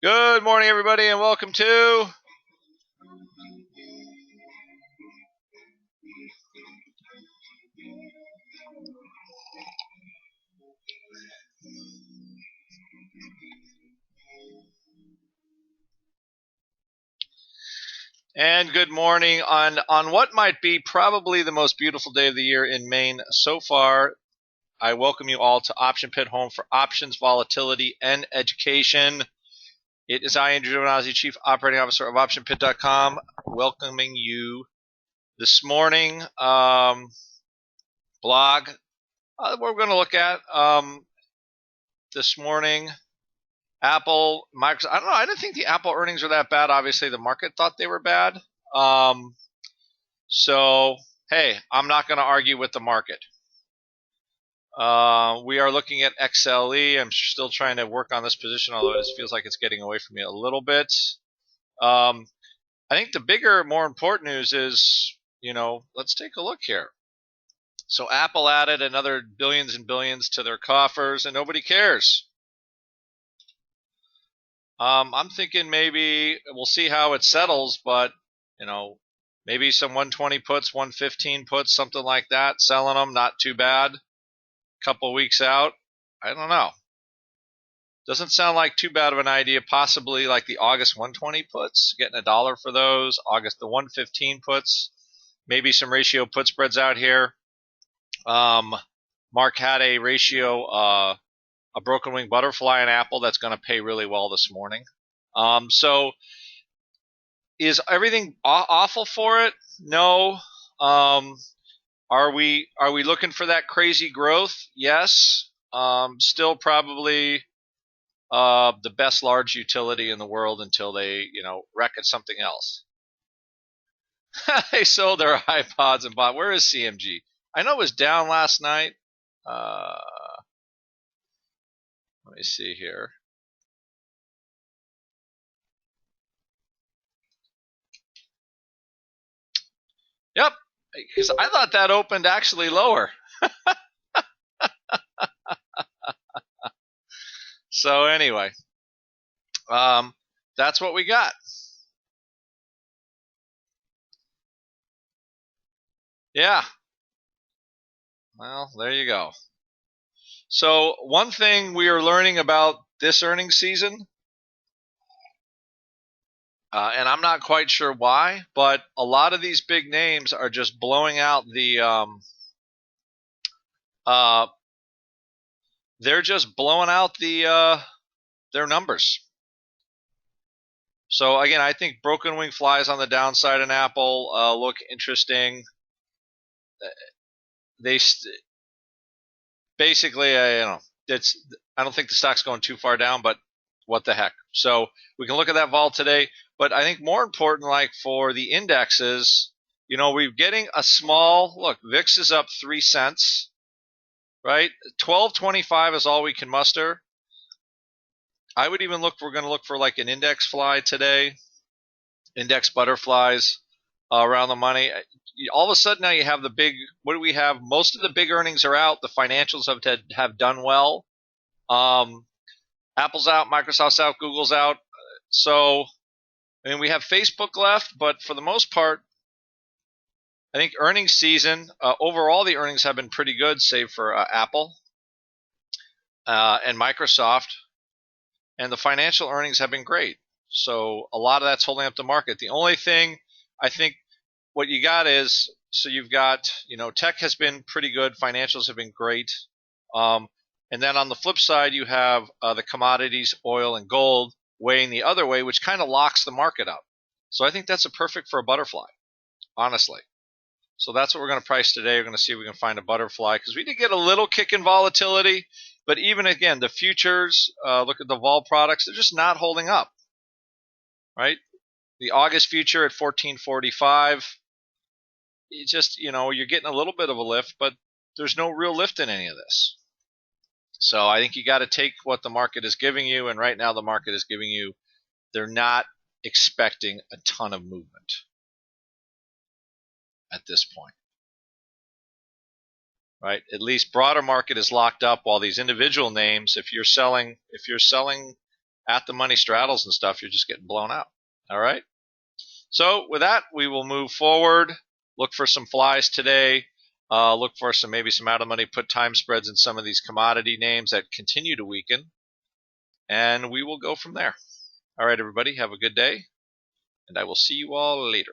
Good morning, everybody, and welcome to and good morning on what might be probably the most beautiful day of the year in Maine so far. I welcome you all to Option Pit, home for options, volatility, and education. It is I, Andrew Giovinazzi, Chief Operating Officer of OptionPit.com, welcoming you this morning. Blog. We're going to look at this morning. Apple, Microsoft. I don't know. I didn't think the Apple earnings were that bad. Obviously, the market thought they were bad. So, hey, I'm not going to argue with the market. We are looking at XLE. I'm still trying to work on this position, although it feels like it's getting away from me a little bit. I think the bigger, more important news is, let's take a look here. So Apple added another billions and billions to their coffers, and nobody cares. I'm thinking maybe we'll see how it settles, but maybe some 120 puts, 115 puts, something like that. Selling them, not too bad. Couple weeks out, I don't know. Doesn't sound like too bad of an idea. Possibly like the August 120 puts, getting $1 for those. August the 115 puts, maybe some ratio put spreads out here. Mark had a ratio. A broken wing butterfly in Apple that's going to pay really well this morning. So is everything awful for it? No. Are we looking for that crazy growth? Yes. Still probably the best large utility in the world until they wreck at something else. They sold their iPods and bought. Where is CMG? I know it was down last night. Let me see here. Yep, because I thought that opened actually lower. So anyway, that's what we got. Yeah. Well, there you go. So one thing we are learning about this earnings season, and I'm not quite sure why, but a lot of these big names are just blowing out they're just blowing out their numbers. So again, I think broken wing flies on the downside in Apple look interesting. They basically, I don't think the stock's going too far down, but what the heck. So we can look at that vol today, but I think more important, like for the indexes, we're getting a small look. VIX is up 3 cents, right? 1225 is all we can muster. I would even look. We're going to look for like an index fly today, index butterflies around the money. All of a sudden now you have the big. What do we have? Most of the big earnings are out. The financials have done well. Apple's out, Microsoft's out, Google's out. So, I mean, we have Facebook left, but for the most part, I think earnings season, overall the earnings have been pretty good, save for Apple and Microsoft. And the financial earnings have been great. So a lot of that's holding up the market. The only thing I think what you got is, so you've got, tech has been pretty good. Financials have been great. And then on the flip side, you have the commodities, oil and gold, weighing the other way, which kind of locks the market up. So I think that's a perfect for a butterfly, honestly. So that's what we're going to price today. We're going to see if we can find a butterfly, because we did get a little kick in volatility. But even again, the futures, look at the vol products, they're just not holding up, right? The August future at 1445, it's just, you're getting a little bit of a lift, but there's no real lift in any of this. So I think you got to take what the market is giving you, and right now the market is giving you, they're not expecting a ton of movement at this point. Right? At least broader market is locked up, while these individual names, if you're selling at the money straddles and stuff, you're just getting blown out. All right. So with that, we will move forward. Look for some flies today. Look for maybe some out of money put time spreads in some of these commodity names that continue to weaken, and we will go from there. All right, everybody, have a good day, and I will see you all later.